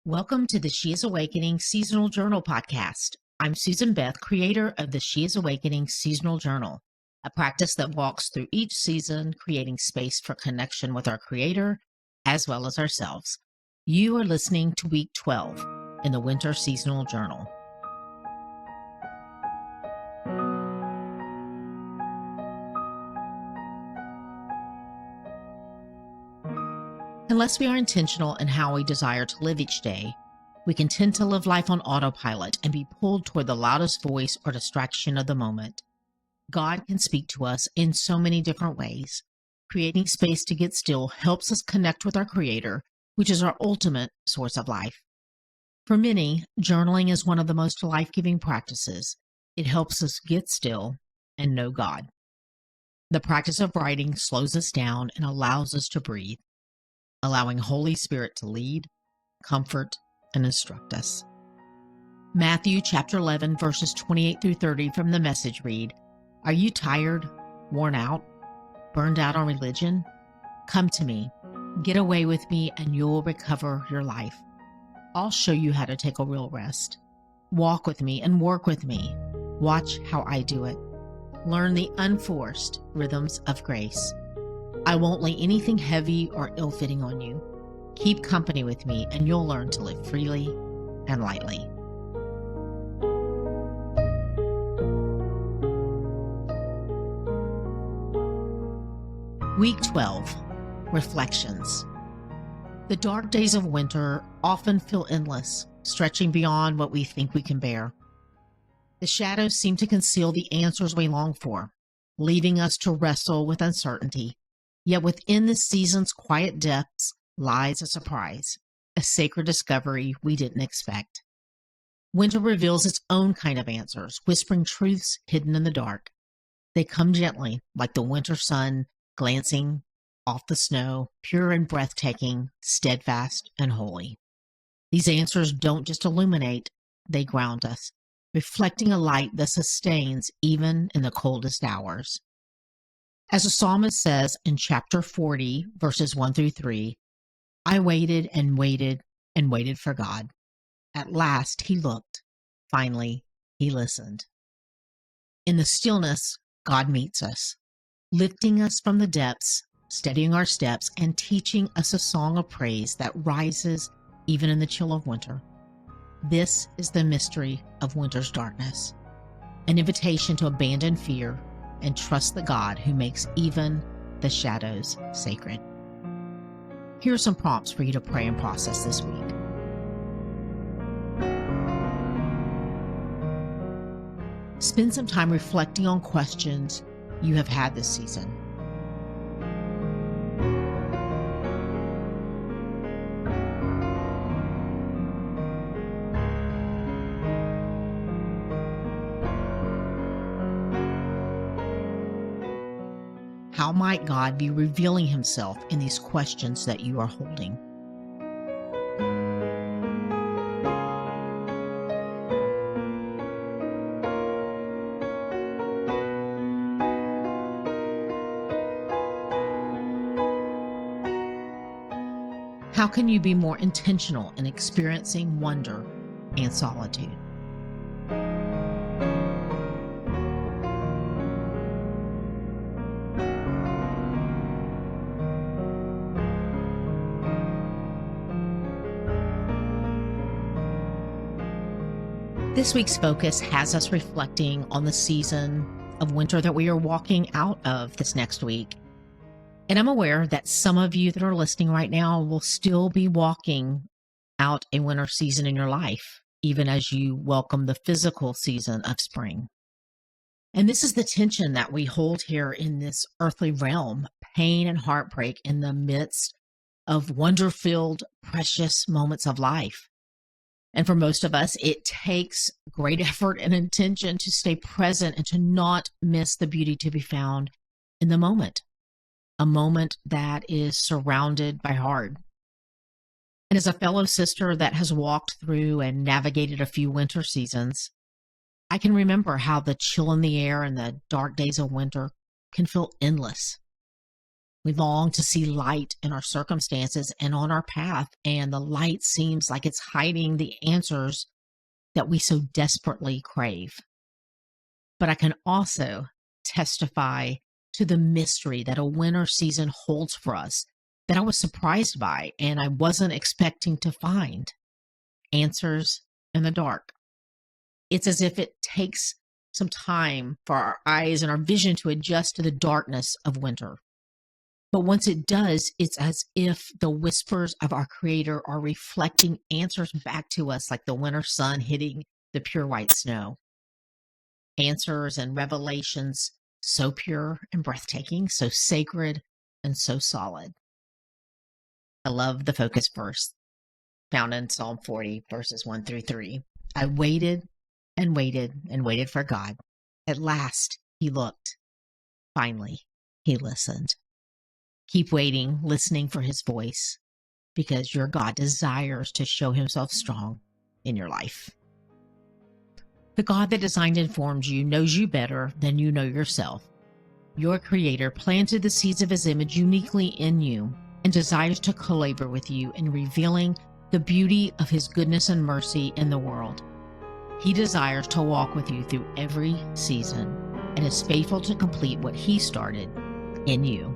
Welcome to the She is Awakening Seasonal Journal podcast. I'm Susan Beth, creator of the She is Awakening Seasonal Journal, a practice that walks through each season, creating space for connection with our Creator as well as ourselves. You are listening to week 12 in the Winter Seasonal Journal. Unless we are intentional in how we desire to live each day, we can tend to live life on autopilot and be pulled toward the loudest voice or distraction of the moment. God can speak to us in so many different ways. Creating space to get still helps us connect with our Creator, which is our ultimate source of life. For many, journaling is one of the most life-giving practices. It helps us get still and know God. The practice of writing slows us down and allows us to breathe, allowing Holy Spirit to lead, comfort, and instruct us. Matthew chapter 11, verses 28 through 30 from the Message read, "Are you tired, worn out, burned out on religion? Come to me, get away with me, and you'll recover your life. I'll show you how to take a real rest. Walk with me and work with me. Watch how I do it. Learn the unforced rhythms of grace. I won't lay anything heavy or ill-fitting on you. Keep company with me, and you'll learn to live freely and lightly." Week 12, Reflections. The dark days of winter often feel endless, stretching beyond what we think we can bear. The shadows seem to conceal the answers we long for, leaving us to wrestle with uncertainty. Yet within the season's quiet depths lies a surprise, a sacred discovery we didn't expect. Winter reveals its own kind of answers, whispering truths hidden in the dark. They come gently, like the winter sun glancing off the snow, pure and breathtaking, steadfast and holy. These answers don't just illuminate, they ground us, reflecting a light that sustains even in the coldest hours. As the psalmist says in chapter 40, verses 1 through 3, "I waited and waited and waited for God. At last he looked. Finally, he listened." In the stillness, God meets us, lifting us from the depths, steadying our steps, and teaching us a song of praise that rises even in the chill of winter. This is the mystery of winter's darkness, an invitation to abandon fear and trust the God who makes even the shadows sacred. Here are some prompts for you to pray and process this week. Spend some time reflecting on questions you have had this season. How might God be revealing himself in these questions that you are holding? How can you be more intentional in experiencing wonder and solitude? This week's focus has us reflecting on the season of winter that we are walking out of this next week. And I'm aware that some of you that are listening right now will still be walking out a winter season in your life, even as you welcome the physical season of spring. And this is the tension that we hold here in this earthly realm, pain and heartbreak in the midst of wonder-filled, precious moments of life. And for most of us, it takes great effort and intention to stay present and to not miss the beauty to be found in the moment, a moment that is surrounded by hard. And as a fellow sister that has walked through and navigated a few winter seasons, I can remember how the chill in the air and the dark days of winter can feel endless. We long to see light in our circumstances and on our path, and the light seems like it's hiding the answers that we so desperately crave. But I can also testify to the mystery that a winter season holds for us that I was surprised by and I wasn't expecting to find answers in the dark. It's as if it takes some time for our eyes and our vision to adjust to the darkness of winter. But once it does, it's as if the whispers of our Creator are reflecting answers back to us like the winter sun hitting the pure white snow. Answers and revelations so pure and breathtaking, so sacred and so solid. I love the focus verse found in Psalm 40, verses 1 through 3. I waited and waited and waited for God. At last, He looked. Finally, He listened. Keep waiting, listening for His voice, because your God desires to show Himself strong in your life. The God that designed and formed you knows you better than you know yourself. Your Creator planted the seeds of His image uniquely in you and desires to collaborate with you in revealing the beauty of His goodness and mercy in the world. He desires to walk with you through every season and is faithful to complete what He started in you.